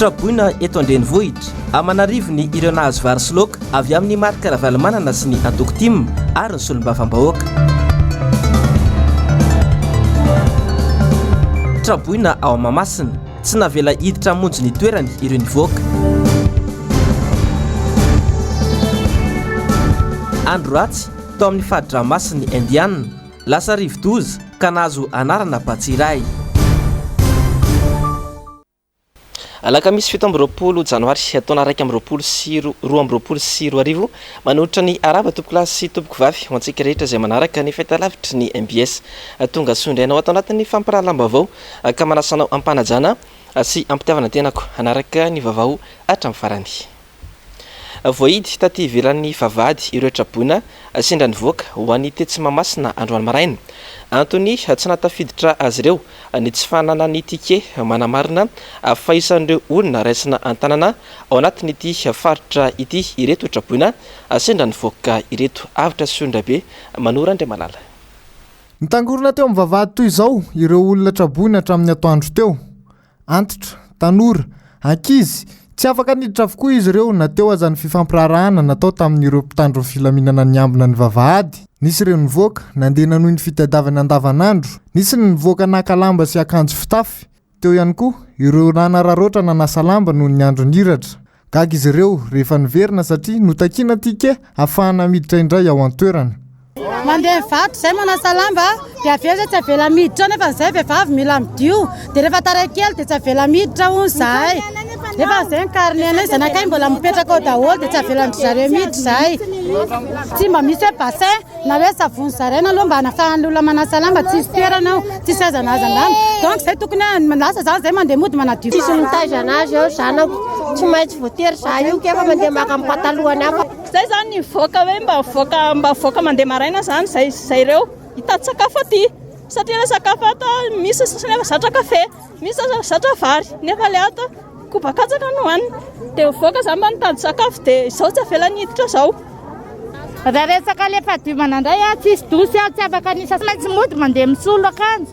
traboina eto andrenivohitra amanarivony ireo nahazo vary sy laoka avy amin'ny marika ravalamanana sy ny Antoko-Tim ary ny solombavam-bahoaka. Traboina ao Mahamasina tsy navela hiditra monjy ny toerany ireo nivoaka. Andro ratsy tao amin'ny fahady-dranomasiny Indiana lasa rivo-doza ka nahazo anarana Batsiray. Alakamisy 7 Janoary taona 2024 manolotra ny araba tompoko lahy sy tompoko vavy ho antsika rehetra izay manaraka ny fahitalavitry ny MBS tonga sondrainao ato anatin'ny fampirahalam-baovao ka manasanao ampanajana sy ampitiavana tenako anaraka ny vaovao hatramin'ny farany. Voahidy taty ivelan'ny vavahady ireo traboina sendra nivoaka ho an'ny tetsy Mahamasina androany maraina. Antony tsy natafiditra azy ireo ny tsy fanana ny tike manamarina fa isan'ireo olona raisina antanana ao anatin'ity faritra ity ireto traboina sendra nivoaka ireto avitra sondrabe Manora Andriamalala. Nitangorona teo amin'ny vavahady toy izao ireo olona traboina hatramin'ny atoandro teo. Antitra, tanora, ankizy tsy afaka niditra avokoa izy ireo nateo azany fifampirarahana natao tamin'ireo mpitandro filaminana ny ambina ny vavahady. Nisy ireo nivoaka nandeha nanohy ny fitadiavana andavanandro, nisy ny nivoaka naka lamba sy akanjo fitafy. Teo ihany koa ireo nanararoatra nanasa lamba noho ny andro niratra. Gaga izy ireo rehefa niverina satria notakiana tike ahafahana miditra indray ao an-toerana. Mandeha vato zay manasa lamba dia aveza tsy avela miditra nefa zay vehivavy mila midio dia rehefa tarakely dia tsy avela miditra hono zay. Nefa zay karnena zanakay mbola mipetraka ao daholo dia tsy avela zareo miditra zay. Tsy mba misy hoe bassin na hoe savony zaraina aloha mba hanafahan'ny olona manasa lamba tsisy toerana ao tsisy azanazandany. Donc zay tokony lasa zany zay mandeha mody manadio. Tsisy mitazana azy eo zanako tsy maintsy voatery za io kefa mandeha maka amin'ny patalohany hafa. Zay zany nivoaka hoe mba voaka mandeha maraina zany zay ireo hitady sakafo aty satria ilay sakafo ato misy nefa zatra kafe, misy zatra vary nefa le ato koba-katsaka no hanina dia voaka zany mba nitady sakafo dia izao tsy avela niditra zao. Raha resaka lefa diomana indray tsisy dosy tsy afaka nisa maintsy mody mandeha misolo akanjo.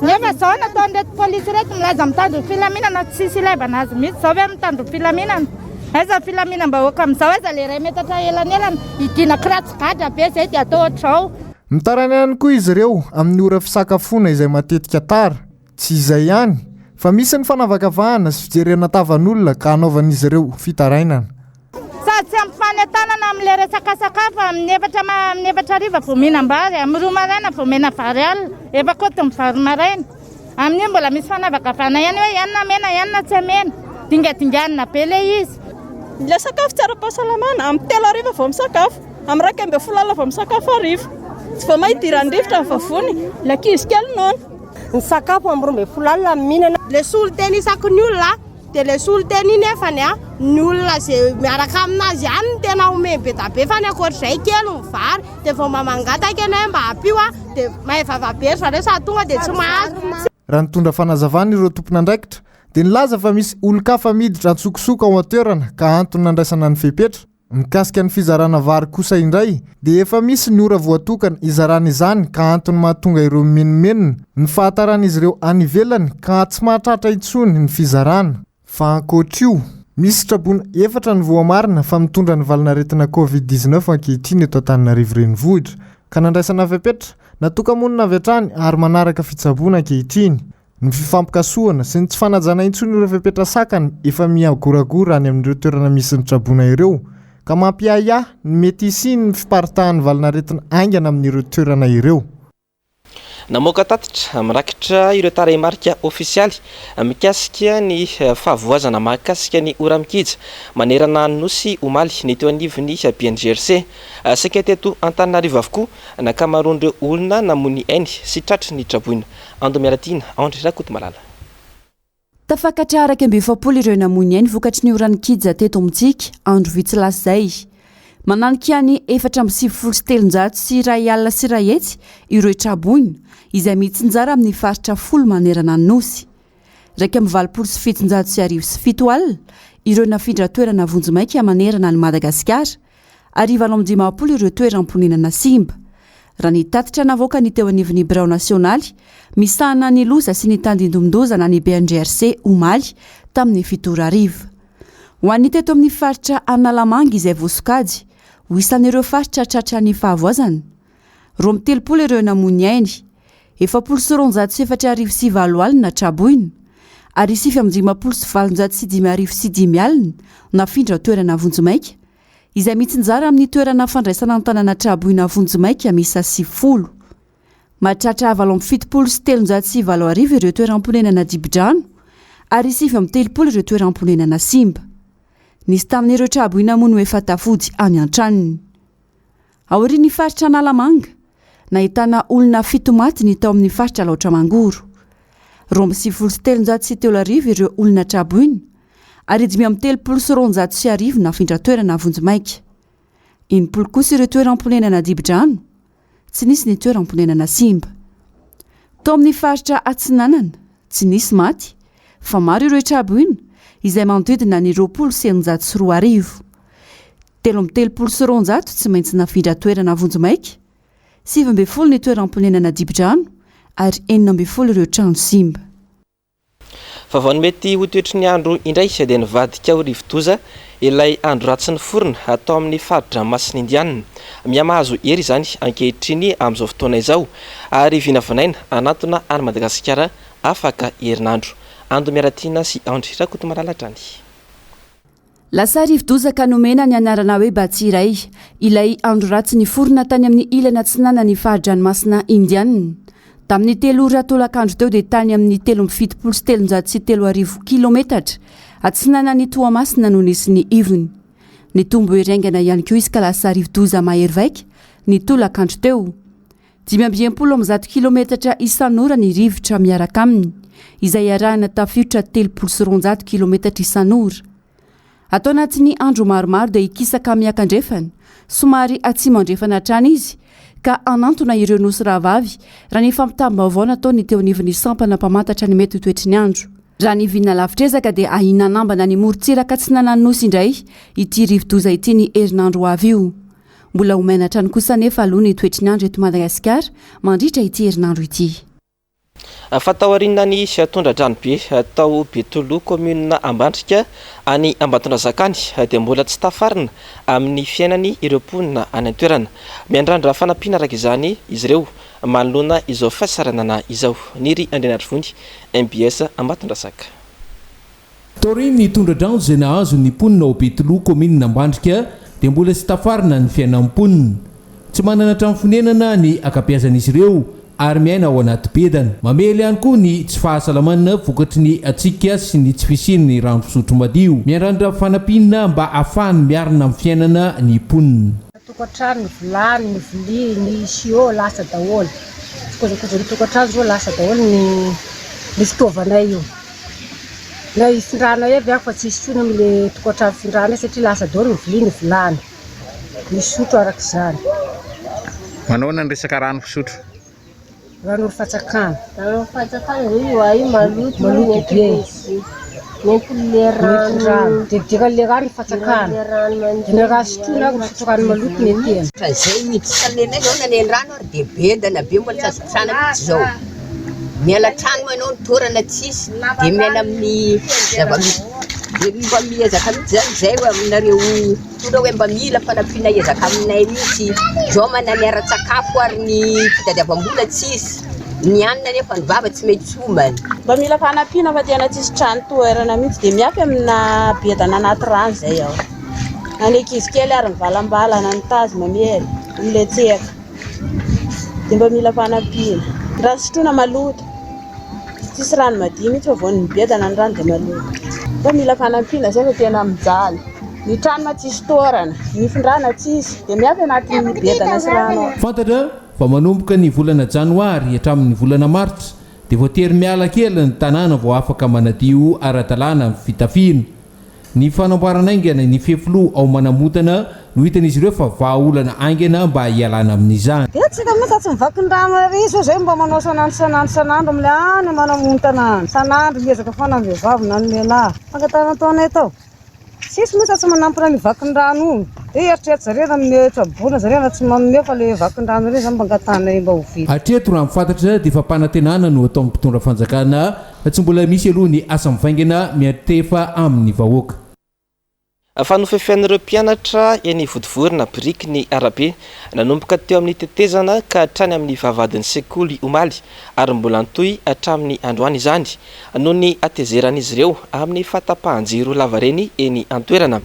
Nefa zao nataon'ireto polisy reto milaza mitandro filaminana tsisy ilaivana azy mihitsy zao hoe mitandro filaminana. Aiza filaminam-bahoaka amin'izao aiza le ray metatra elanelana hidina kiratsy gadra be zay dia atao ohatrao. Mitarana ihany koa izy ireo amin'ny ora fisakafoana izay matetika tara. Tsy izay ihany fa misy ny fanavakavahana sy fijerena tavan'olona ka anaovan'izy ireo fitarainana. Sady tsy ampifanetanana amin'ilay resaka sakafo amin'ny efatra riva vao mihinam-bary, amin'ny 2 maraina vao mena vary alina, efakotiny vary maraina. Amin'io mbola misy fanavakavahana ihany hoe ianona mena ianona tsy mena. Dingadinganina be le izy. Ilay sakafo tsara pahasalamana amin'ny 3 ariva vao misakafo, amin'ny 12 vao misakafo ariva. Tsy vao mahidiran'ny rivotra ny vavony, ilay ankizy kely noana. Ny sakafo amin'ny 12 mihinana. Le soloteny isako ny olona dia le soloteny nefany ny olona izay miaraka aminazy ihany ny tena omeny be da be fa ny akoatr'izay kely ny vary dia vao mamangataka ianao mba hampio dia mahevavabe fa rehefa tonga dia tsy mahazo. Raha nitondra fanazavana ireo tompona andraikitra dia nilaza fa misy olon-kafa miditra antsokosoko ao an-toerana ka antony nandraisana ny fepetra. Mikasika ny fizarana vary kosa indray dia efa misy ny ora voatokana izarana izany ka antony mahatonga ireo menomenona ny fahatarana izy ireo any ivelany ka tsy mahatratra intsony ny fizarana. Fa ankoatr'io misy traboina 4 ny voamarina fa mitondra ny valinaretina Covid-19 ankehitriny eto Antananarivo renivohitra ka nandraisana fepetra natoka-monina avy hatrany ary manaraka fitsaboana ankehitriny. Ny fifampikasoana sy ny tsy fanajana intsony ireo fepetra sakany efa miagoragora any amin'ireo toerana misy ny traboina ireo ka mampiahiahy ny mety isiny ny fiparitahan'ny valinaretina aingana amin'ireo toerana ireo. Namoaka tatitra mirakitra ireo tarehimarika ofisialy mikasika ny fahavoazana mahakasika ny ora mikija manerana ny nosy omaly ny teo anivon'ny BNGRC saika teto Antananarivo avokoa nakamaroan'ireo olona namony ainy sy tratry ny traboina. Ando mialatina Andry Rakotomalala. Tafakatra araka 24 ireo namony ainy vokatry ny orany kija teto amintsika andro vitsy zay. Mananika ny 477 sy iray alina sy iray hetsy ireo traboina izay mitsinjara amin'ny faritra 10 manerana ny nosy. 2,707 alina ireo nafindra toerana vonjomaika manerana ny Madagasikara ary 910 ireo toeram-ponenana simba. raha nitatitra navoaka ny teo anivon'ny birao nasionaly misahana ny loza sy ny tandindomindozana ny BNGRC omaly tamin'ny 7 ariva. Ho an'ny teto amin'ny faritra Analamanga izay voasokajy ho isan'ireo faritra tratra ny fahavoazana. 30 ireo namony ainy, 794 alina traboina ary 795 alina nafindra toerana vonjomaika izay mitsinjara amin'ny toerana fandraisana ny tanàna traboina vonjomaika misa 10. Mahatratra 777 ireo toeram-ponenana Dibidrano ary 730 ireo toeram-ponenana Simba. Nisy tamin'ireo traboina mono efa tafody any an-tranony. Aorian'ny faritra Analamanga nahitana olona 7 maty ny tao amin'ny faritra Laotra Mangoro. 777 ireo olona traboina ary 539 nafindra toerana vonjomaika. 80 kosa ireo toeram-ponenana Dibidrano, tsy nisy ny toeram-ponenana Simba. Tao amin'ny faritra Atsinanana tsy nisy maty fa maro ireo traboina izay manodidina ny 20,904. 13,900 tsy maintsy nafindra toerana vonjomaika, 7 ny toeram-ponenana Dibidrano ary 14 ireo trano Simba. Vaovao mety ho toetry ny andro indray dia nivadika ho rivodoza ilay andro ratsy ny forona atao amin'ny faritra-masina indianina. Miamahazo ery izany ankehitriny amin'izao fotoana izao ary vinavinaina anatona any Madagasikara afaka herinandro. Ando miaratiana sy Andry Rakotomalalatrany. Lasa rivodozaka nomena ny anarana hoe Batsiray, ilay andro ratsy ny forona tany amin'ny ilana Atsinanana ny fahadranomasina indianina. Tamin'ny 3 ratolakandro teo dia tany amin'ny 377 kilometatra Atsinanana ny Toamasina no nisy ny ivony. Ny tombo herengana ihany koa isaka lasa rivodoza mahery vaika ny tolakandro teo. 570 kilometatra isan'ora ny rivotra miaraka aminy, izay arahana tafiotra 300 kilometatra isan'ora. Atao anatin'ny andro maromaro dia ikisaka miakandrefana, somary atsimo andrefana hatrany izy, ka anantona ireo nosy rahavavy raha ny fampitam-baovao nataony teo anivon'ny sampana mpamantatra ny mety ho toetry ny andro. Raha ny vinina lavitrezaka dia ahinanambana ny morontsiraka tsy nananonosy indray ity rivodoza ity ny herinandro ho avy io. Mbola omaina hatrany kosa nefa aloha ny toetry ny andro eto Madagasikara mandritra ity herinandro ity. Fatao arinana ny Siatondra-Dranobe tao Betolo commune Ambandrika any Ambatondra Zakany dia mbola tsy tafarina amin'ny fiainany ireo mponina any an-toerana. Miandrandra fanampiana araka izany izy ireo manoloana izao fahasaranana izao. Niry Andrianarivony MBS Ambatondra Zaka. Taoriny ny tondra-drano izay nahazo ny mponina ao Betolo commune Ambandrika dia mbola tsy tafarina ny fiainan'ny mponina. Tsy manana trano fonenana ny akapiazan'izy ireo ary miaina ao anaty bedana. Mamely ihany koa ny tsy fahasalamana vokatry ny atsika sy ny tsy fisiany ny rano fisotro madio. Miandrandra fanampinana mba ahafahany miarina amin'ny fiainana ny mponina. Tokantrano ny vilany, ny vilia, ny sio lasa daholo. Kozakoza tokantrano zao lasa daholo ny fitaovanay io. Na ifindrano eo fa tsy isona amin'ile tokantrano findrano satria lasa daholo ny vilia, ny vilany. Ny sotro araka izany. Manao ny resaka rano fisotro. Rano fatsakana. Rano fatsakana io ai maloto be. Nempile rano. Dika le rano fatsakana. Ny raha sotrona ko fatsakana maloto ny tena. Fa zay mitsalena io nany rano ary dia bedana be mbola tsasotrana mihitsy zao. Miala trano manao ny torana tsisy dia miala amin'ny mba miezaka mihitsy zany zay aminareo tonga hoe mba mila fanampiana ezaka aminay mihitsy. Zao manany ara-tsakafo ary ny fitadiavam-bola tsisy. Ny anina nefa ny vava tsy mety homana. Mba mila fanampiana fa tena tsisy trano toerana mihitsy dia miafy amina bedana anaty rano zay ao. Any ankizy kely ary mivalambalana ny tazy mamely miletseka. Dia mba mila fanampiana. Raha sotrona maloto. Tsisy rano madio mihitsy fa voan'ny bedana ny rano dia maloto. Mba mila fanampiana zay fa tena mijaly. Ny trano tsisy toerana, ny findrana tsisy dia miafy anatin'ny bedana sy rano. Fantatra fa manomboka ny volana Janoary hatramin'ny volana Martsa dia voatery miala kely ny tanàna vao afaka manadio ara-dalàna amin'ny fitafiana. Ny fanamboarana aingana ny fefilo ao manamotana no hitan'izy ireo fa vahaolana aingana mba hialana amin'izany. Dia tsika moa tsy mivaky ny rano ary izy zay mba manao sanandro amin'ilay any manamotana. Sanandro miezaka foana ny vehivavy na ny lehilahy. Fankatana taona tao. sisy moa tsy manampy ny vakin-drano eritreritry zareo metrabona zareo tsy manome fa le vakin-drano reny zany mangatana mba ho vita hatreto raha mifantatra dia fampanantenana no atao mpitondra fanjakana tsy mbola misy aloha ny asa mivaingana miatefa amin'ny vahoaka fanofefian'ireo mpianatra eny vodivorina biriky ny arabe nanomboka teo amin'ny tetezana ka hatrany amin'ny vavadin'ny sekoly omaly ary mbola antoy hatramin'ny androany izany noho ny atezeran'izy ireo amin'ny fatapahan-jiro lavareny eny antoerana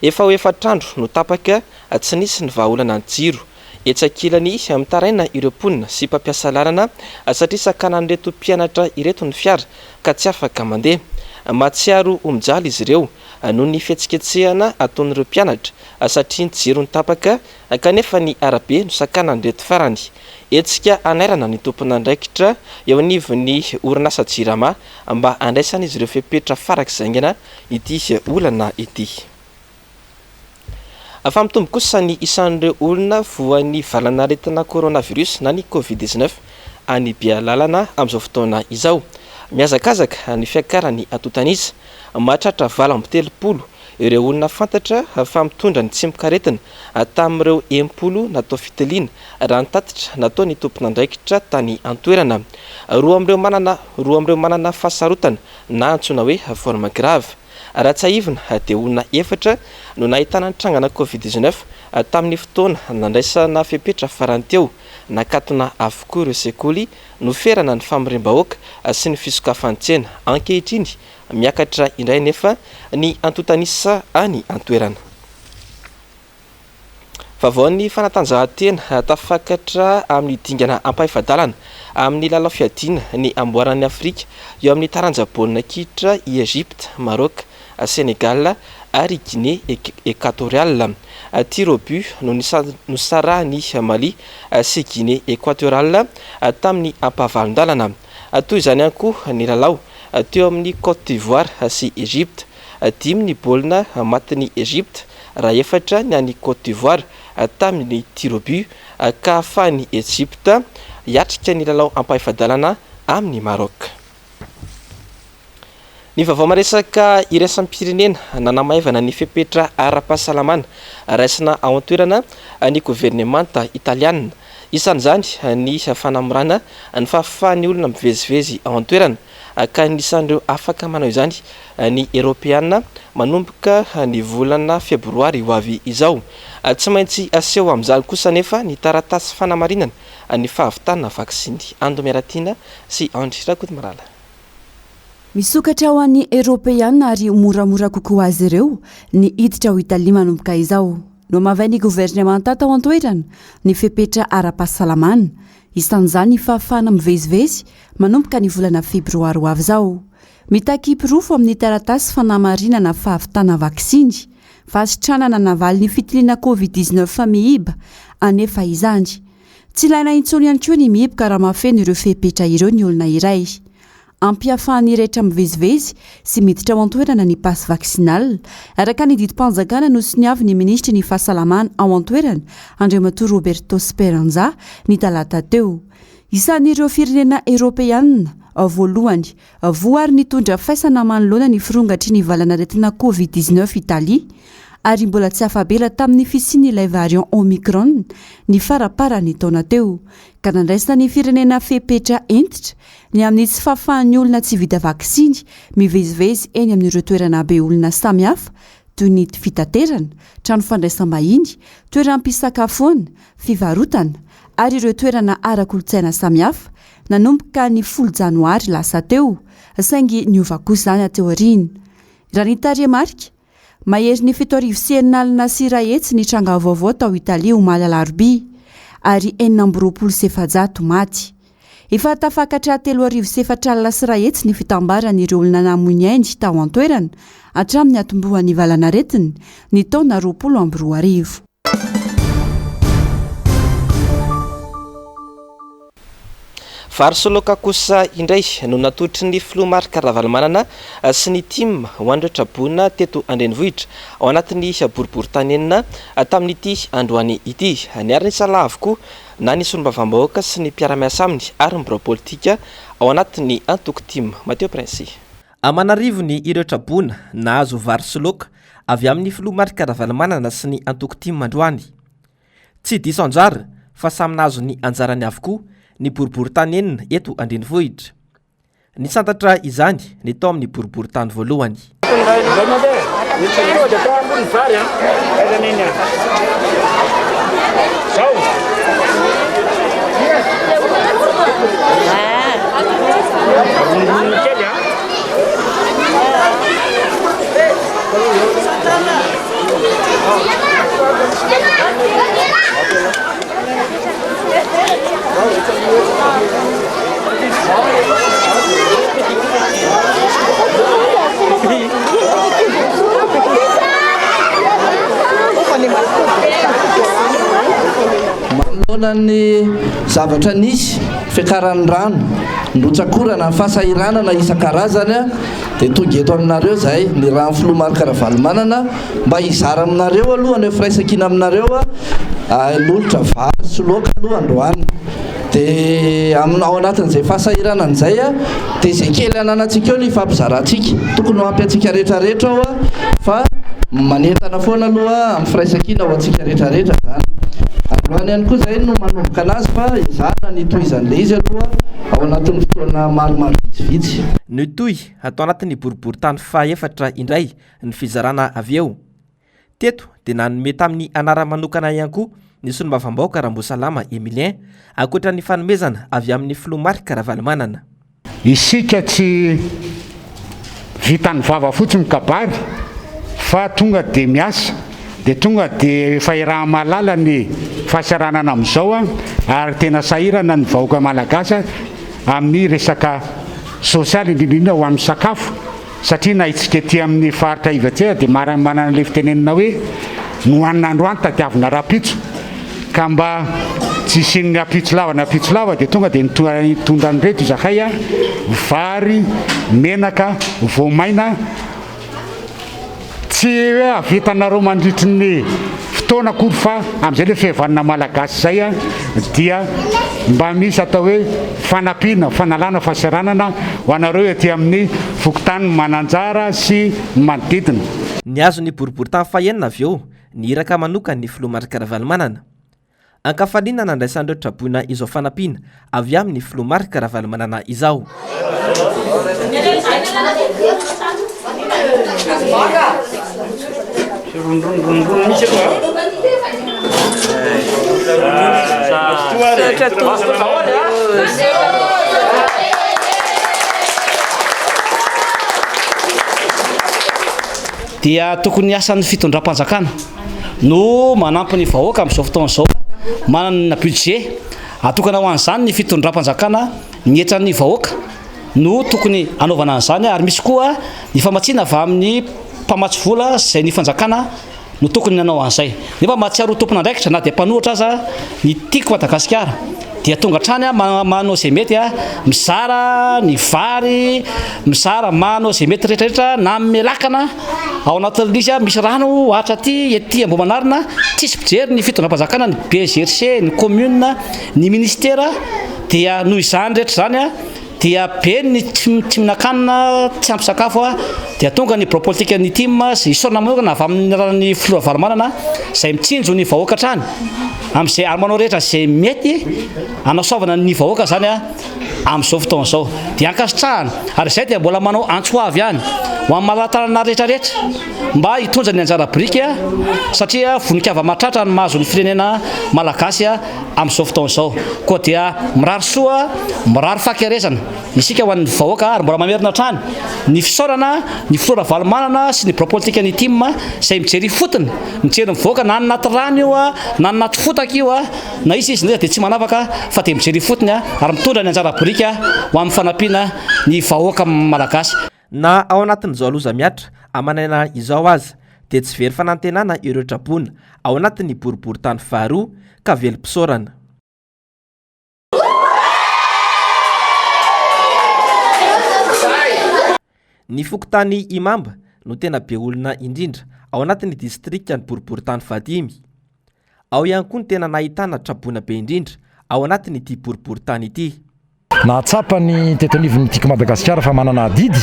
efa ho efatrandro no tapaka tsy nisy ny vahaolana ny jiro etsakilany mitaraina ireo mponina sy mpampiasa lalana satria sakanan'ireto mpianatra ireto ny fiara ka tsy afaka mandeha matsiaro omijaly izy ireo noho ny fihetsiketsehana ataon'ireo mpianatra satria ny jiro ny tapaka kanefa ny arabe no sakanan'ireto farany etsika anairana ny tompon'andraikitra eo anivon'ny orinasa jirama mba andraisana izy ireo fepetra farak'zaingana ity olana ity fa mitombo kosa ny isan'ireo olona voan'ny valanaretina coronavirus na ny covid-19 any Bealalana amin'izao fotoana izao miazakazaka ny fiakarany atotanisa mahatratra 7 ireo olona fantatra fa mitondra ny tsy mikaretina tamin'ireo 10 natao fitiliana raha nitatitra natao ny tompon'andraikitra tany antoerana roa amin'ireo manana fahasarotana na antsoina hoe forme grave raha tsy aivina dia olona 4 no nahitana nitrangana covid-19 tamin'ny fotoana nandraisana fepetra farany teo nakatona avokoa ireo sekoly noferana ny famirim-bahoaka sy ny fisokafantsena ankehitriny miakatra indray nefa ny antotanisa any antoerana vavaon'ny fanatanjahantena tafakatra amin'ny dingana ampahifadalana amin'ny lalao fiadiana ny amboaran'ny Afrika eo amin'ny taranjabolina kitra i Egypte, Maroc, Sénégal ary Guinée équatoriale tiro but no nisarahany Mali sy Guinée équatoriale tamin'ny ampavalon-dalana toy izany ihany koa ny lalao teo amin'ny Côte d'Ivoire sy Egypte 10 ny baolina matin'ny Egypte raha 4 ny any Côte d'Ivoire tamin'ny tiro but ka ahafahany Egypte hiatrika ny lalao ampahifadalana amin'ny Maroc. Ny vaovao maresaka iraisam-pirenena nanamaivana ny fepetra ara-pahasalamana raisina ao an-toerana ny gouvernemanta italiana isan'izany ny fanamorana ny fahafahan'ny olona mivezivezy ao an-toerana ka nisan'ireo afaka manao izany ny Europeana manomboka ny volana febroary ho avy izao tsy maintsy aseho amin'izany kosa nefa ny taratasy fanamarinana ny fahavitana vaksiny Andomiaratina sy Andry Rakotomarala misokatra ho an'ny Europeana ary moramora kokoa azy ireo ny hiditra ho Italia manomboka izao no mavain'ny gouvernemanta tao an-toerana ny fepetra ara-pahasalamana isan'izany ny fahafahana mivezivezy manomboka ny volana febroary ho avy izao mitaky pirofo amin'ny taratasy fanamarinana fahavitana vaksiny fasitranana navaly ny fitiliana covid-19 fa mihiba anefa izany tsy ilaina intsony ihany koa ny mihiboka raha mahafeno ireo fepetra ireo ny olona iray ampiafahany rehetra mivezivezy sy miditra ao an-toerana ny pasy vaksinal araka ny didim-panjakana no siniavy ny ministry ny fahasalamana ao an-toerana Andriamatoa Roberto Speranza ny talata teo isan'ireo firenena Europeana voalohany voary nitondra faisana manoloana ny firongatry ny valanaretina covid-19 Italia ary mbola tsy afabela tamin'ny fisiany ilay variant Omicron ny faraparany taona teo ka nandraisina ny firenena fepetra entitra ny amin'ny tsy fahafahan'ny olona tsy vita vaksiny mivezivezy eny amin'ireo toerana be olona samihafa toy ny fitaterana, trano fandraisam-bahiny, toeram-pisakafoana, fivarotana ary ireo toerana ara-kolotsaina samihafa nanomboka ny 10 janoary lasa teo saingy niova kosa izany ateo aoriana raha ny taremarika mahery ny 7,9 sy rahetsy ny tranga vaovao tao Italia omaly alarobia ary 420 maty efa tafakatra 3,4 sy rahetsy ny fitambaran'ireo olona namoiny ainy tao an-toerana hatramin'ny atombohan'ny valanaretina ny taona 2020 Varsoloka kosa indray no natotry ny Flomar Karavalmanana sy ny team ho andratrabona teto Andrenivohitra ao anatin'ny boribory tanenina tamin'ity androany ity niary ny sala avokoa na ny solombavam-bahoaka sy ny mpiara-miasa aminy ary mibora politika ao anatin'ny antoko team Mateo Prince amanarivony ireo trabona nahazo vary sy loka avy amin'ny filoha marika ravalamanana sy ny antoko-timy mandroany. Tsy diso anjara fa samy nahazo ny anjarany avokoa ny boribory-tany enina eto andrenivohitra. Ny santatra izany ny tao amin'ny boribory-tany voalohany. Manoloana ny zavatra nisy fiakaran'ny rano nrotsakorana ny fahasahiranana isan-karazany dia tonga eto aminareo zay ny rano filoha marika ravalomanana mba hizara aminareo aloha ny firaisakina aminareo lolotra vary sy loka aloha androany dia ao anatin'izay fahasahiranana zay dia zay kely ananantsika eo ny fampizarantsika tokony ho ampy antsika rehetrarehetra ao fa manentana foana aloha amin'ny firaisakina ho antsika rehetrarehetra zany. Androany ihany koa zay no manomboka anazy fa izana ny tohizan'ilay izy aloha ao anatin'ny fotoana maromaro vitsivitsy. Ny toy atao anatin'ny boribory-tany fahaefatra indray ny fizarana avy eo. Teto dia nanome tamin'ny anara manokana ihany koa ny solombavam-bahoaka Rambosalama Emilien ankoatra ny fanomezana avy amin'ny filoha marika ravalomanana. Isika tsy vitan'ny vava fotsiny kabary fa tonga dia miasa dia tonga dia fahiraha-mahalala ny fahasaranana amin'izao ary tena sahirana ny vahoaka malagasy amin'ny resaka sosialy indrindrindra ho amin'ny sakafo satria na itsika ety amin'ny faritra ivatsea dia manana le fitenenina hoe nohanina androany tadiavina rapitso ka mba tsy isin'ny apitso lava dia tonga dia nitondra ny reto izakay vary menaka voamaina tsy hoe avitanareo mandritry ny fotoana akory fa amin'izay le fihavanana malagasy zay dia mba misy atao hoe fanampiana fanalana fahasaranana ho anareo ety amin'ny fokotany mananjara sy manodidina. Ny azo ny boribory-tany fahaenina avy eo ny iraka manokany ny filoha marika ravalomanana. Ankafaliana nandraisan'ireo trabona izao fanampiana avy amin'ny filoha marika ravalomanana izao. Dia tokony asan'ny fitondram-panjakana no manampy ny vahoaka amin'izao fotoana izao manana budget atokana ho an'izany ny fitondram-panjakana ny etran'ny vahoaka no tokony anaovana an'izany ary misy koa ny famatsiana avy amin'ny mpamatsy vola zay ny fanjakana no tokony nanao an'izay nefa mahatsiaro tompona andraikitra na dia mpanohitra aza ny tiako Madagasikara dia tonga hatrany manao zay mety mizara ny vary mizara manao zay mety rehetrarehetra na melakana ao anatin'izy misy rano ahatra aty ety Ambohimanarina tsisy pijery ny fitondram-panjakana ny BGRC ny commune ny ministera dia noho izany rehetra zany dia be ny tsy mihinan-kanina tsy ampy sakafo dia tonga ny politika ny team sy isorana manokana avy amin'ny ran'ny filoha ravalomanana izay mitsinjo ny vahoaka hatrany amin'izay ary manao rehetra izay mety anasaovana ny vahoaka zany amin'izao fotoana izao dia ankasitrahana ary izay dia mbola manao antsoavy ihany ho amin'ny malatanana rehetrarehetra mba hitondra ny anjara biriky satria voninkazo mahatratra ny mahazo ny firenena malagasy amin'izao fotoana izao koa dia mirary soa mirary fahakerezana isika ho an'ny vahoaka ary mbola mamerina hatrany ny fisaorana ny filoha ravalomanana sy ny politika ny team izay mijery fotony mijery mivahoaka na anaty rano io na anaty fotaka io na izy ndraika dia tsy manavaka fa dia mijery fotony ary mitondra ny anjara biriky ho amin'ny fanampiana ny vahoaka malagasy. Na ao anatin'izao loza miatra amanana izao aza dia tsy very fanantenana ireo trabona ao anatin'ny boribory-tany faharoa ka velom-pisaorana. Ny fokotany Imamba no tena be olona indrindra ao anatin'ny distrikta ny boribory-tany fahadimy. Ao ihany koa ny tena nahitana trabona be indrindra ao anatin'ity boribory-tany ity. nahatsapa ny tetonivony tiako Madagasikara fa manana adidy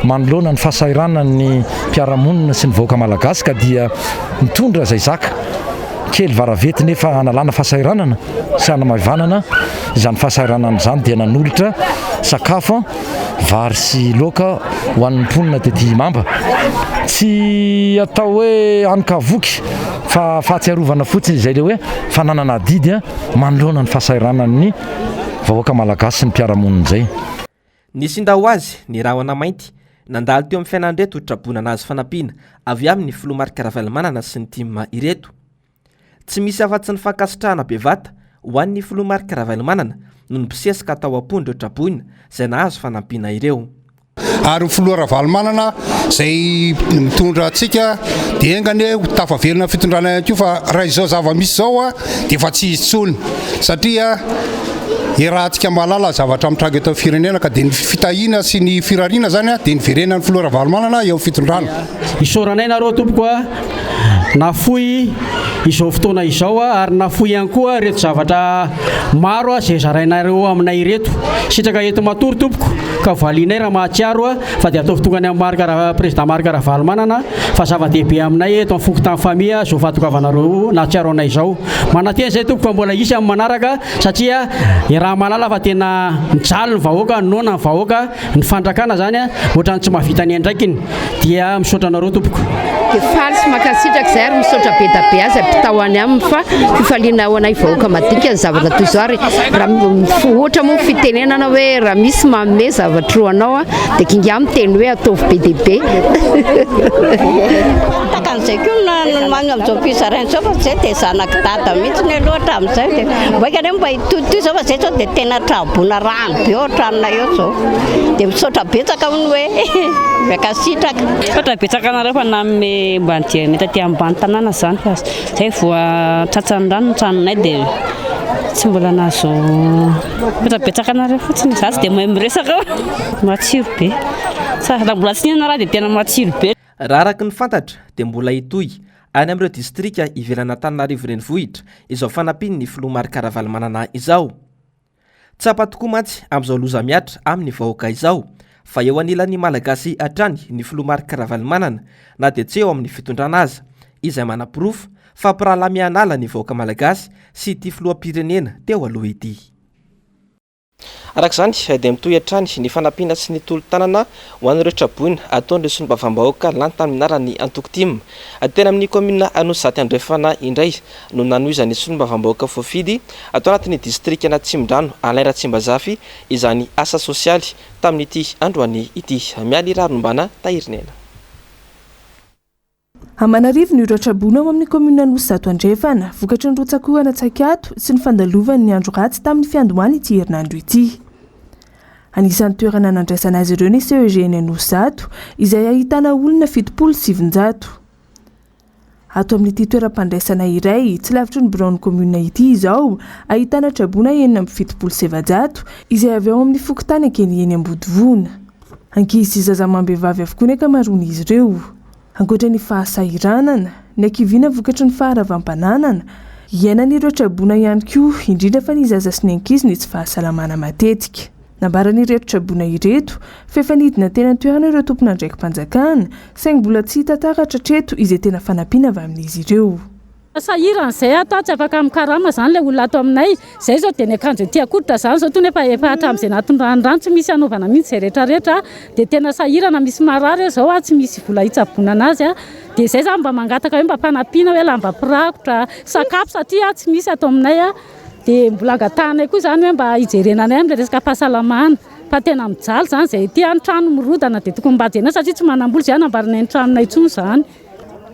manoloana ny fahasahiranana ny mpiaramonina sy ny vahoaka malagasy ka dia mitondra zay zaka kely varavety nefa analana fahasahiranana sy anamavanana izany fahasahiranana izany dia nanolotra sakafo vary sy loaka ho an'ny mponina tety Mamba tsy atao hoe anikavoky fa fahatsiarovana fotsiny izay le hoe fananana adidy manoloana ny fahasahiranan'ny vahoaka malagasy sy ny mpiaramonina izay. Nisy indao azy ny rahona mainty nandalo teo amin'ny fiainan'ireto traponana azy fanampiana avy amin'ny filomarika Ravalomanana sy ny tima ireto. Tsy misy afa-tsy ny fankasitrahana bevata ho an'ny filomarika Ravalomanana no nibosesika atao am-pony ireo traponina izay nahazo fanampiana ireo. Ary filoha Ravalomanana izay mitondra antsika dia engany tafavelona fitondrana ihany koa fa raha izao zava-misy izao dia efa tsy izy tsony satria rahantsika malala zavatra mitranga eto firenena ka dia ny fitahiana sy ny firariana zany dia ny verenan'ny filoha Ravalomanana eo fitondrana. Isaoranay nareo tompoko nafoy izao fotoana izao ary nafoy ihany koa reto zavatra maro izay zarainareo aminay ireto sitraka eto matory tompoko ka valinay raha mahatsiaro fa dia atao fitongany amin'ny président Marika Ravalomanana fa zava-dehibe aminay eto amin'ny fokontany famille zao fahatokavanareo nahatsiaro anay izao manateny izay tompoko mbola isy amin'ny manaraka satria raha malala fa tena mijaly ny vahoaka nona ny vahoaka ny fandrakana zany ohatrany tsy mahavita ny andraikiny dia misaotra anareo tompoko. Faly sy makasitraka izay ary misaotra be da be azy ampitahoany aminy fa fifaliana ao anay vahoaka madinika ny zavatra toy izao ary raha ohatra moa fitenenana hoe raha misy manome zavatra ro anao dia kinga miteny hoe ataovy be dia be. Takan'izay koa magna amin'izao mpizaraina izao fa zay dia zanaky dada mihitsy ny loatra amin'izay dia boika ane mba hitotoy izao fa zay izao dia tena trabona rano be ao tranonay eo izao dia misaotra betsaka hono hoe miakasitraka. Misaotra betsaka anareo fa nanome mba ny taty ambany tanàna izany fa zay voa tratsan'ny rano ny tranonay dia tsy mbola nahazo misaotra betsaka anareo fotsiny za tsy dia mahay miresaka matsiro be raha mbola tsy nihinana raha dia tena matsiro be. Raha araky ny fantatra dia mbola hitoy any amin'ireo distrika ivelana Antananarivo renivohitra izao fanampin'ny filomarika Ravalomanana izao. Tsapa tokoa mantsy amin'izao loza miatra amin'ny vahoaka izao fa eo anilan'ny malagasy hatrany ny filomarika Ravalomanana na dia tsy eo amin'ny fitondrana aza izay manam-pirofo fa mpirahalaminala ny vahoaka malagasy sy ity filoham-pirenena teo aloha ity. Arak'izany dia mitohy hatrany ny fanampiana sy ny tolo-tanana ho an'ireo traponina ataon'ireo solombavam-bahoaka lany minarany Antokotima tena amin'ny komina Anosy Andrefana indray no nanohizany solombavam-bahoaka voafidy atao anatin'ny distrika na Tsimbidrano Alain Ratsimbazafy izany asa sosialy tamin'ity androany ity mialy rarombana tahirinena. Amanarivo ny Ratrabona ao amin'ny komina Anosy Andrefana vokatry ny rotsakoana Tsakato sy ny fandalovan'ny andro ratsy tamin'ny fiandohany ity herinandro ity. Anisan'ny toerana nandraisana azy ireo ny CEGN Anosy izay ahitana olona 770. Ato amin'ity toeram-pandraisana iray tsy lavitry ny Brown commune ity izao ahitana trabona 770 izay avy ao amin'ny fokontany Ankenieny Ambodivona. Ankizy sy zazamambehivavy avokoa ny ankamaroan'izy ireo. Ankoatra ny fahasahiranana, ny ankiviana vokatry ny faharavam-pananana, iainan'ireo trabona ihany koa indrindra fa ny zaza sy ny ankizy ny tsy fahasalamana matetika. Nambaran'ireto trabona ireto, fefanidina tena toerana ireo tompona andraiki-panjakana, saingy mbola tsy hita taratra hatreto izay tena fanampiana avy amin'izy ireo. Sahirana izay atao tsy afaka mikarama izany ilay olona ato aminay, izay izao dia ny akanjo ety akoditra izany izao toy nefa efa hatramin'izay natondranorano tsy misy anaovana mihitsy izay rehetrarehetra dia tena sahirana misy marary izao tsy misy vola hitsaboana anazy dia izay izany mba mangataka hoe mba mpanampiana hoe lamba pirakotra sakafo satria tsy misy ato aminay dia mbola angatahanay koa izany hoe mba hijerenanay amin'ilay resaka fahasalamana fa tena mijaly izany izay ety ny trano mirodana dia tokony mba hajenay satria tsy manam-bola izay anambaranay ny tranonay intsony izany.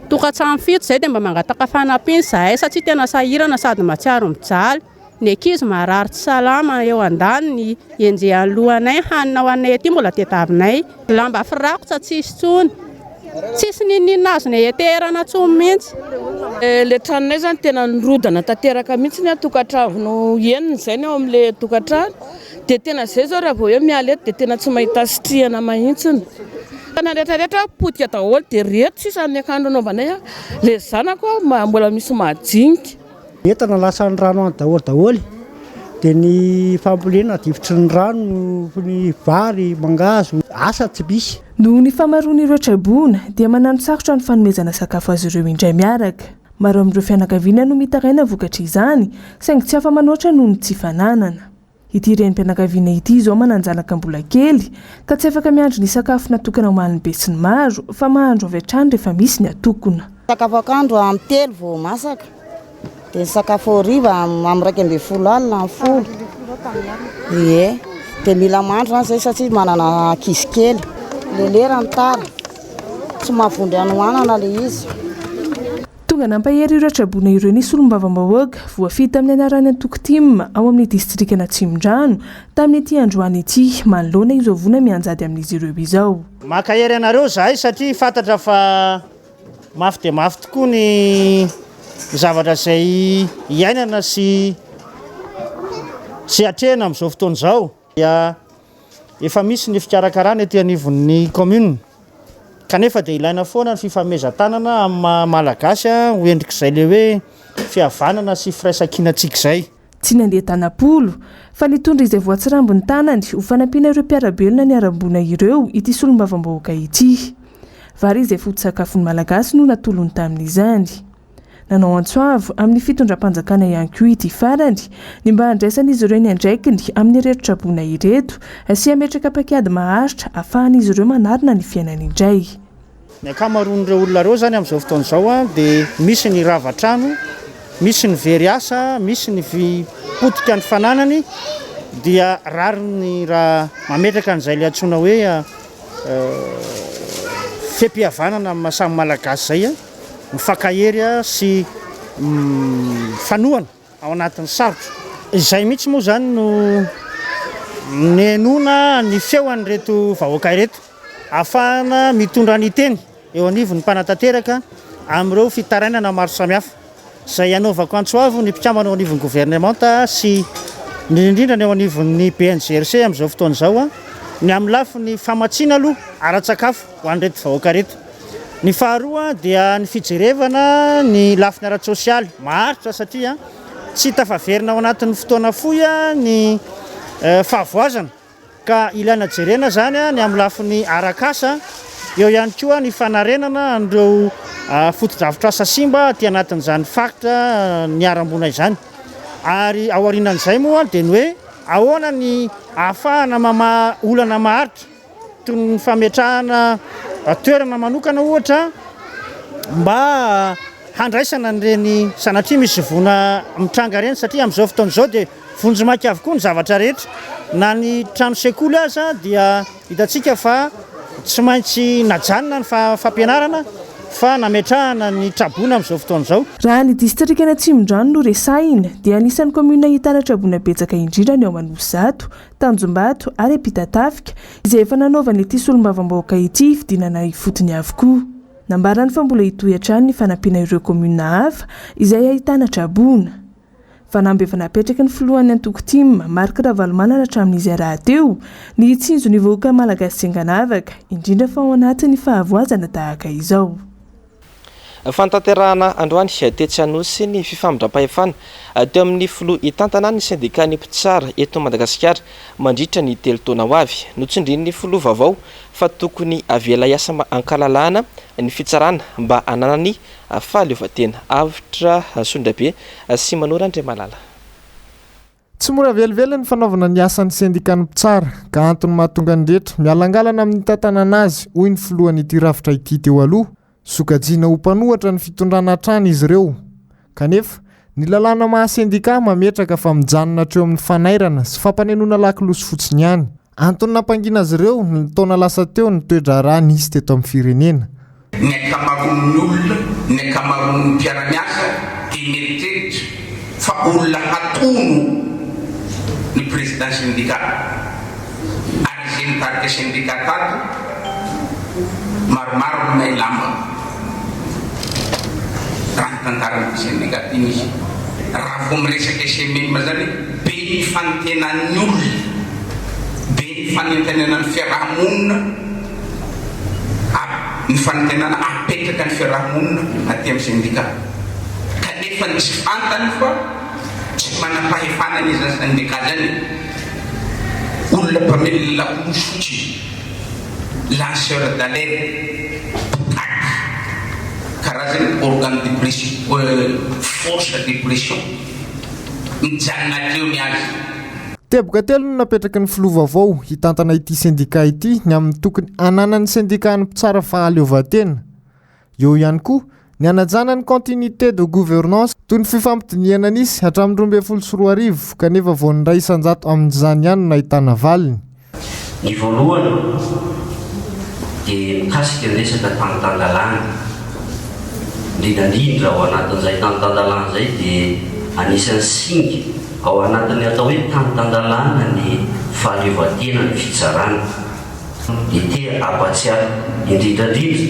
Tokantrano fito izay dia mba mangataka fanampiana zahay satria tena sahirana sady matsiaro mijaly. Ny ankizy marary tsy salama eo an-daniny enjehan'ny lohanay hanina ho anay ety mbola tetavinay. Lamba firakotra tsisy tsony. Tsisy ninina azo ny eterana tsony mihitsy. Le tranonay zany tena nirodana tanteraka mihitsy ny tokantrano enina izay ny ao amin'ilay tokantrano dia tena izay zao raha vao hoe miala eto dia tena tsy mahita sitrihana mahitsiny. Tana rehetrarehetra potika daholo dia reto sisa ny akanjo anaovanay ilay zanako mbola misy majinika. Entana lasa ny rano any daholo. dia ny fambolena divotry ny rano ny vary mangazo asa tsy misy. Noho ny famaroany ireo Trabona dia manano sarotra ny fanomezana sakafo azy ireo indray miaraka. Maro amin'ireo fianakaviana no mitaraina vokatra izany saingy tsy afa manoatra noho ny tsy fananana. Ity renim-pianakaviana ity izao mananjanaka mbola kely ka tsy afaka miandry ny sakafo natokana ho an'ny be sy ny maro fa mahandro avy hatrany rehefa misy ny atokona. Sakafo akandro amin'ny 3 vao masaka dia ny sakafo hariva amin'ny 2:10 alina amin'ny 10. Ie, dia mila mandro zay satria manana ankizy kely. Lelera ny tara tsy mahavondry anohanana le izy. Tonga nampahery ireo Trabona ireo nisy olombava-bahoaka voafita amin'ny anarany Antokotima ao amin'ny distrikana Tsimondrano tamin'ity androany ity manoloana izy ovona mianjady amin'izy ireo izao. Makahery anareo zahay satria fantatra fa mafy dia mafy tokoa ny zavatra izay iainana sy atrehana amin'izao fotoana izao. Efa misy ny fikarakarana ety anivon'ny commune. Kanefa dia ilaina foana ny fifameizan-tanana amin'ny malagasy ho endrik'izay le hoe fihavanana sy firaisan-kinantsika izay. Tsy nandeha tanam-polo fa nitondra izay voatsirambony tanany ho fanampiana ireo mpiarabelona ny arambona ireo ity solombavam-bahoaka ity. Vary izay foto-sakafon'ny malagasy no natolony tamin'izany. Nanao antsoavo amin'ny fitondram-panjakana ihany koa ity farany ny mba handraisan'izy ireo ny andraikiny amin'ny ireto Trabona ireto sy hametraka pakiady maharitra ahafahan'izy ireo manarina ny fiainany indray. Ny akamaroan'ireo olona ireo zany amin'izao fotoana izao dia misy ny rava-trano, misy ny very asa, misy ny potika ny fananany dia rariny raha mametraka an'izay le antsoina hoe fempihavanana amin'ny mahasamy malagasy zay mifakahery sy fanohana ao anatin'ny sarotra. Izay mihitsy moa zany no nenona ny feoan'ireto vahoaka ireto ahafahana mitondra ny teny eo anivon'ny mpanatanteraka amin'ireo fitarainana maro samihafa. Izay anaovako antsoavo ny mpikambana eo anivon'ny gouvernemanta sy indrindra eo anivon'ny PNGRC amin'izao fotoana izao ny amin'ny lafiny famatsiana aloha ara-tsakafo ho an'ireto vahoaka reto. Ny faharoa dia ny fijerevana ny lafiny ara-tsosialy maharitra satria tsy tafaverina ao anatin'ny fotoana fohy ny fahavoazana ka ilaina jerena zany ny amin'ny lafiny arak'asa eo ihany koa ny fanarenana an'ireo foto-davitra asa simba aty anatin'izany faritra ny arambona izany. Ary ao aorianan'izay moa dia ny hoe ahoana ny ahafahana mamaha olana maharitra toy ny fametrahana toerana manokana ohatra mba handraisana ireny sanatria misy vona mitranga reny satria amin'izao fotoana izao dia vonjy-maika avokoa ny zavatra rehetra na ny trano sekoly aza dia hitantsika fa tsy maintsy najanona ny fampianarana fa nametrahana ny Trabona amin'izao fotoana izao. Raha ny distrikana Tsimondrano no resahina dia anisan'ny komuna ahitana Trabona betsaka indrindra ny ao Manozato, Tanjombato ary Ampitatafika izay efa nanaovana ity solombavam-bahoaka ity fidinana ifotony avokoa. Nambarany fa mbola hitohy hatrany ny fanampiana ireo komuna hafa izay ahitana Trabona. Fanamby efa napetraka ny filohan'ny Antokotima Marc Ravalomanana hatramin'izy rahateo ny hitsinjo ny vahoaka malagasy tsenganavaka indrindra fa ao anatin'ny fahavoazana tahaka izao. Fantanterahana androany tetsy anosy ny fifamindram-pahefana teo amin'ny filoha hitantana ny sindikany mpitsara eto Madagasikara mandritra ny 3 taona ho avy notsindrin'ny filoha vaovao fa tokony avela iasa ankalalahana ny fitsarana mba hananany fahaleovantena avitra Sondrabe sy Manora Andriamalala. Tsy mora velively ny fanaovana ny asan'ny sindikany mpitsara ka antony mahatonga ny rehetra mialangalana amin'ny tantanana azy hoy ny filohan'ity rafitra ity teo aloha. Sokajiana ho mpanohatra ny fitondrana hatrany izy ireo. Kanefa ny lalàna mahasendika mametraka fa mijanona hatreo amin'ny fanairana sy fampanenona lakiloso fotsiny ihany. Antony nampangina azy ireo ny taona lasa teo ny toedra raha nisy teto amin'ny firenena. Ny akamaroan'ny olona, ny akamaroan'ny mpiara-miasa dia meritreritra fa olona hatono ny président syndicat. Ary izay nitarika syndicat tato maromaro nay lamba. Raha tantaran'ny syndicat iny izy. Raha vao miresaka SMM zany be ny fantenan'ny olona, be ny fanentenana ny fiarahamonina, ny fanentenana apetraka ny fiarahamonina aty amin'ny syndicat. Kanefa ny tsy fantany fa tsy manam-pahefana izy sandikazany olona mpamelona mosotry lanceur d'alerte karazany organe de pression force de pression mijanona teo ny azy teboka telo no napetraky ny filovavao hitantana ity sendika ity ny amin'ny tokony ananany sendika ny mpitsara fahaleovan-tena eo ihany koa ny anajana ny continuité de gouvernance toy ny fifampidiniana nisy hatramin'ny 2024 kanefa vao ny 100 amin'izany ihany no nahitana valiny. Ny voalohany dia mikasika ny resaka tanitandalana indrindrandrindra ao anatin'izay tanitandalana izay dia anisan'ny singa ao anatin'ny atao hoe tanitandalana ny fahaleovan-tena ny fitsarana dia te ampatsiahy indrindrandrindra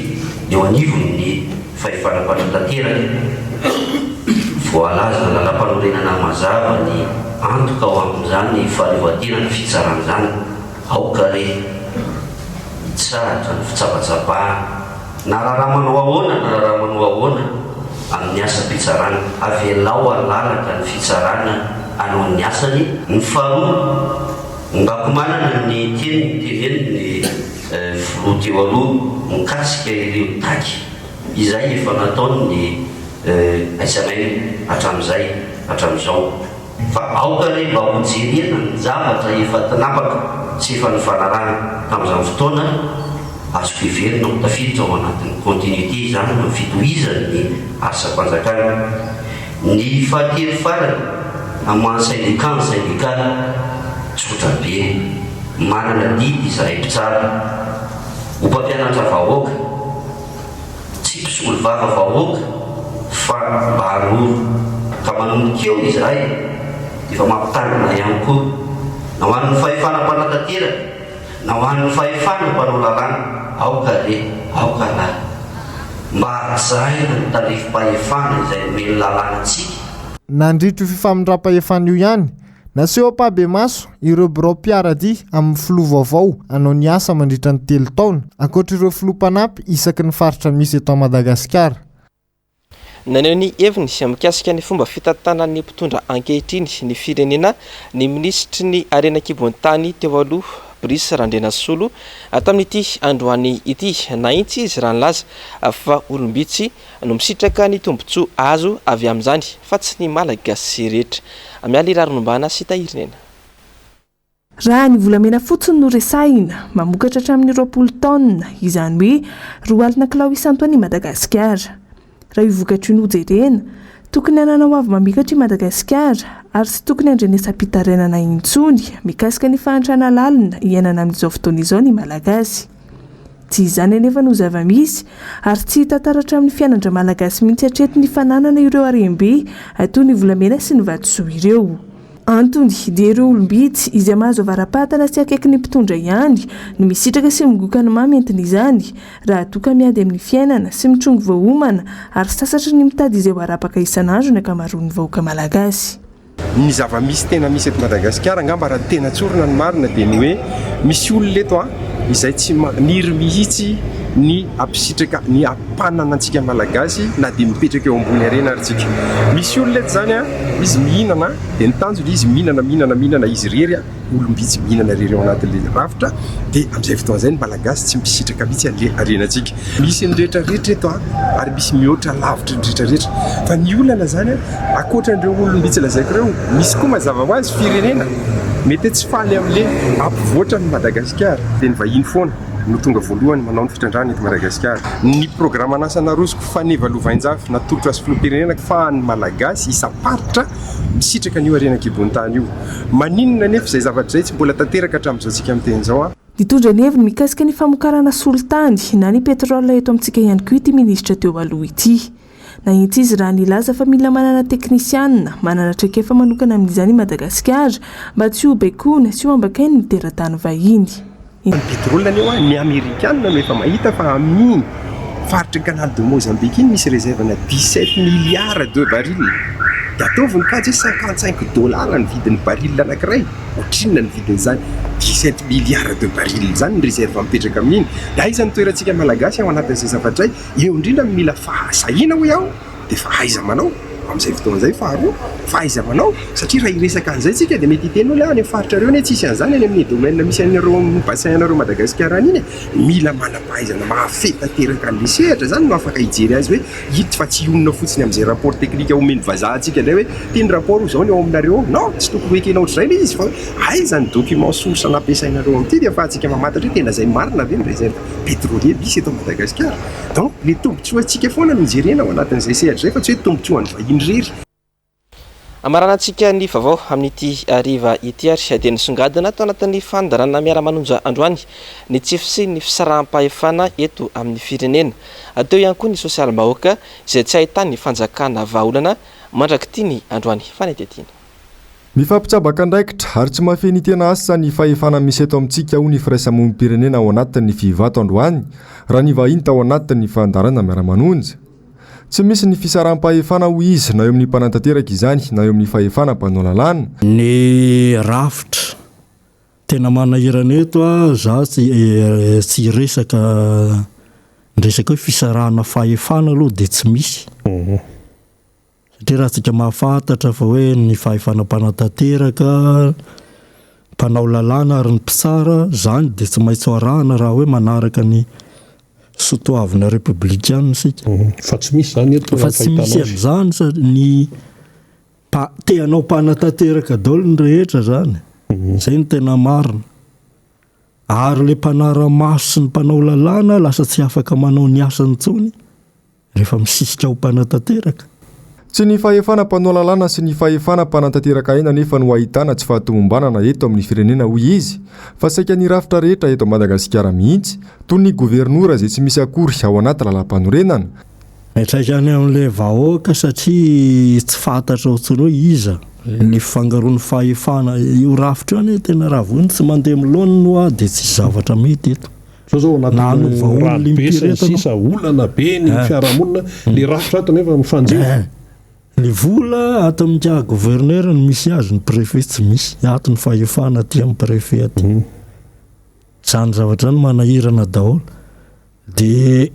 eo anivon'ny fahefana-panatanteraka voalaza na lalam-panorenana mazava ny antoka ao amin'izany ny fahaleovan-tena ny fitsarana izany aokare tsahatra ny fitsapatsapahana na raha manao ahoana amin'ny asa fitsarana avelao alalaka ny fitsarana anao ny asany ny faharoa mba manana ny teny ny filoha teo aloha mikasika ireo taky izay efa nataony ny aisamay hatramin'izao fa aokare mba hojerena ny zavatra efa tanapaka sy efa ny fanarana tamin'izany fotoana azo fiverina ho tafiditra ao anatin'ny continuité izany no fitohizany asa-panjakana ny fahatelo farany amin'ny syndicat tsotra be manana didy izahay mpitsara ho mpampianatra vahoaka tsy mpisolo vava vahoaka fa mba haroro ka manonikeo izahay efa mampitanana ihany koa na ho an'ny fahefana-panatanteraka na ho an'ny fahefana mpanao lalàna aokalahy mba harzahina ny tarifim-pahefana izay melo lalàna antsika nandritro fifamindram-pahefana io ihany naseho ampabe maso ireo birao mpiarady amin'ny filoha vaovao anao ny asa mandritra ny 3 taona ankoatr'ireo filoha-panampy isaky ny faritra misy eto Madagasikara. Naneo ny heviny mikasika ny fomba fitantanan'ny mpitondra ankehitriny ny firenena ny ministry ny arenan-kibon-tany teo aloha Brice Randenasolo tamin'ity androany ity naintsy izy raha nilaza fa olombitsy no misitraka ny tombontsoa azo avy amin'izany fa tsy ny malagasy rehetra. Miala iraronombana sy tahirina. Raha ny volamena fotsiny no resahina mamokatra hatramin'ny 20 taona izany hoe 2 alina kilao isantaona i Madagasikara. Raha io vokatra io nojerena tokony hanana ho avy mamikatra i Madagasikara ary tsy tokony handrenesam-pitarenana intsony mikasika ny fahantrana lalina iainana amin'izao fotoana izao ny malagasy. Tsy izany anefa no zava-misy ary tsy hita taratra amin'ny fianatra malagasy mihitsy hatreto ny fananana ireo harem-be toy ny volamena sy ny vatosoa ireo. Antony dia ireo olombitsy izay mahazo avaram-patana sy akaiky ny mpitondra ihany no misitraka sy migoka ny mamentiny izany raha toka miady amin'ny fiainana sy mitrongo vahoomana ary sasatra ny mitady izay ho arapaka isan'andro ny akamaroan'ny vahoaka malagasy. Ny zava-misy tena misy eto Madagasikara angamba raha tena tsorina ny marina dia ny hoe misy olona eto izay tsy maniry mihitsy ny ampisitraka ny ampanana antsika malagasy na dia mipetraka eo ambony arena aritsika. Misy olona eto zany izy mihinana dia ny tanjony izy mihinana izy rery olombitsy mihinana rery ao anatin'ilay rafitra dia amin'izay fotoana izay ny malagasy tsy misitraka mihitsy an'ilay arenantsika. Misy ny rehetrarehetra eto ary misy mihoatra lavitra ny rehetrarehetra fa ny olana zany akoatran'ireo olombitsy lazaiko ireo misy koa mazava ho azy firenena mety tsy faly amin'ilay ampivoatra ny Madagasikara dia ny vahiny foana no tonga voalohany manao ny fitrandrana eto Madagasikara. Ny programa nasana rosiko faneva lovainjafy natolotra azy filoham-pirenena fa ny malagasy isaparitra misitraka an'io arenan-kibon-tany io. Maninona nefa izay zavatra izay tsy mbola tanteraka hatramin'izao tsika amin'ny tenyizao Nitondra ny heviny mikasika ny famokarana solitany na ny petrolina eto amintsika ihany koa ity ministra teo aloha ity. Na intsy izy raha nilaza fa mila manana teknisianina manana traikefa manokana amin'izany Madagasikara mba tsy ho baikona sy ho ambakainy ny teratany vahiny. Ny petrolina io ny Amerikanina no efa mahita fa amin'ny faritra canal de Mozambique iny misy réserve-na 17 milliards de barils. Dia ataovy ny kajy $55 ny vidin'ny baril anankiray. Ohatrinona ny vidin'izany 17 milliards de barils zany ny réserve mipetraka amin'iny. Dia aiza ny toerantsika malagasy ao anatin'izay zavatra eo indrindra mila fahasahina ho iaho dia fa aiza manao amin'izay fotoan'izay faharoa faiza manao satria raha iresaka an'izay tsika dia mety hiteny hoe any faritra reo ny tsisy an'izany any amin'ny domaine misy anareo bassin anareo Madagasikara any iny mila manam-pahaizana mahafeta teraka an'le sehatra zany no afaka hijery azy hoe hita fa tsy onona fotsiny amin'izay rapport teknika omeny vazahantsika indray hoe tiany rapport ho zao ny ao aminareo non tsy tokony hoe kenao ohatr'izay le izy fa aiza ny document source nampiasainareo amin'ity dia afahantsika mamantatra hoe tena izay marina ve ny réserve pétrolier misy eto Madagasikara donc le tombotsoa antsika foana no jerena ao anatin'izay sehatra zay fa tsy hoe tombotsoa any vahiny rery amaranantsika ny vaovao amin'ity ariva ity ary dia nisongadina tao anatin'ny fandarana miara-manonja androany ny tsifisy ny fisaraham-pahefana eto amin'ny firenena teo ihany koa ny sosialim-bahoaka izay tsy ahitany fanjakana vahaolana mandraky ny androany fanetetiana mifampitsabaka andraikitra ary tsy mahafeny tena asa ny fahefana misy eto amintsika ho ny firaisamonim-pirenena ao anatin'ny fivato androany raha ny vahinta ao anatin'ny fandarana miara-manonja tsy misy ny fisaraham-pahefana ho izy na eo amin'ny mpanantanteraka izany na eo amin'ny fahefana mpanao lalàna ny rafitra tena manahirana eto za tsy resaka hoe fisarahana fahefana aloha dia tsy misy satria raha tsika mahafantatra fa hoe ny fahefana mpanantanteraka mpanao lalàna ary ny mpitsara zany dia tsy maintsy arahana raha hoe manaraka ny sotoavina républicaine sika fa tsy misy zany eto fa tsy misy amin'izany ny teanao mpanantanteraka daholo ny rehetra zany zay ny tena marina ary le mpanara-maso sy ny mpanao lalàna lasa tsy afaka manao ny asany intsony rehefa misisika ho mpanantanteraka tsy ny fahefana mpanao lalàna sy ny fahefana mpanantanteraka aina nefa no ahitana tsy fahatomombanana eto amin'ny firenena hoy izy fa saika ny rafitra rehetra eto Madagasikara mihitsy toy ny gouvernoura izay tsy misy akory ao anaty lalam-panorenana metraikany amin'ilay vahoaka satria tsy fantatra ohatsiny hoe iza ny fifangaroan'ny fahefana io rafitra io any tena raha voany tsy mandeha milona no dia tsy zavatra mety eto zao anaty sisa olana be ny fiarahamonina ny rafitra ato nefa mifanjina ny vola ato amin'ka gouverneur no misy azy ny préfet tsy misy ato ny fahefana aty amin'ny préfet aty zany zavatra ny manahirana daholo dia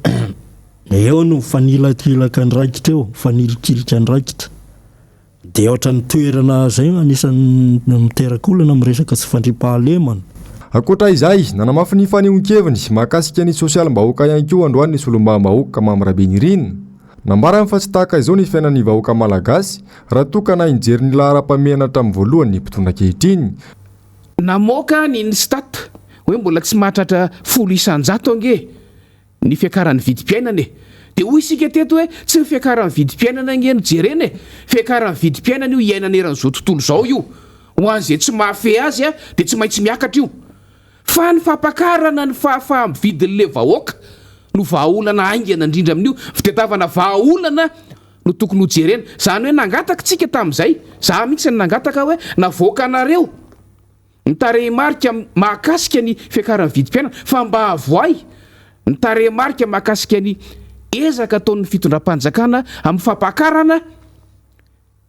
eo no fanilatilaka ndraikitra eo fanilikilika ndraikitra dia ohatra ny toerana zay anisan'ny miteraka olana miresaka tsy fandripahalemana akoatra izay nanamafy ny fanehoan-keviny mahakasika ny sosialim-bahoaka ihany koa androany ny solombavam-bahoaka mamirabe ny rina nambarany fa tsy tahaka izao ny fiainan'ny vahoaka malagasy raha tokana injery ny lahara-pameana hatramin'ny voalohany ny mpitondra ankehitriny namoaka ny stata hoe mbola tsy mahatratra 100 ange ny fiakaran'ny vidim-piainana dia hoy isika teto hoe tsy ny fiakaran'ny vidim-piainana nge no jerena fiakaran'ny vidim-piainana io iainana eran'izao tontolo izao io ho an'izay tsy mahafe azy dia tsy maintsy miakatra io fa ny fampakarana ny fahafahamvidin'le vahoaka no vahaolana aingana indrindra amin'io fitadiavana vahaolana no tokony ho jerena zany hoe nangataka tsika tamin'izay za mihitsy ny nangataka hoe navoaka anareo ny tarehimarika mahakasika ny fiakaran'ny vidim-piainana fa mba avoay ny tarehimarika mahakasika ny ezaka ataon'ny fitondram-panjakana amin'ny fampakarana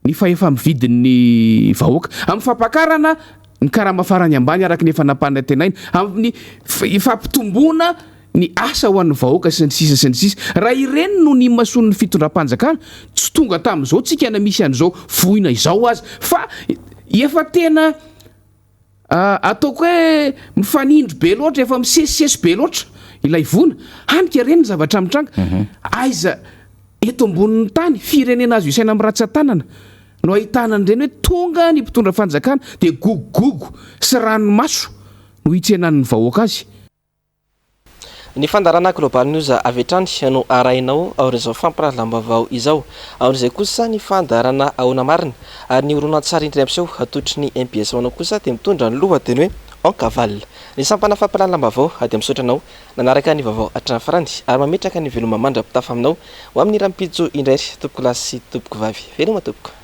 ny fahefamividin'ny vahoaka amin'ny fampakarana ny karamafarany ambany araka ny efa nampanantenaina amin'ny fampitomboana ny asa ho an'ny vahoaka sy ny sisa sy ny sisa raha ireny no ny mason'ny fitondram-panjakana tsy tonga tamin'izao tsika na misy an'izao vohina izao azy fa efa tena ataoko hoe mifanindro be loatra efa misesisesy be loatra ilay vona hanika reny zavatra mitranga aiza eto ambonin'ny tany firenena azo isaina amin'ny ratsan-tanana no ahitana an'ireny hoe tonga ny mpitondra fanjakana dia gogogogo sy ranomaso no hitsenan'ny vahoaka azy ny fandarana global news avy hatrany no arainao ao rezao fampiraham-baovao izao aorizay kosa ny fandarana ahona marina ary ny oronan-tsara indray ampiseho atotry ny MPS anao kosa dia mitondra ny lohateny hoe en cavale ny sampana fampiraham-baovao dia misotranao nanaraka ny vaovao hatrany farany ary mametraka ny veloma mandra-pitafa aminao ho amin'ny rampitso indray tompoko lasy tompoko vavy veloma tompoko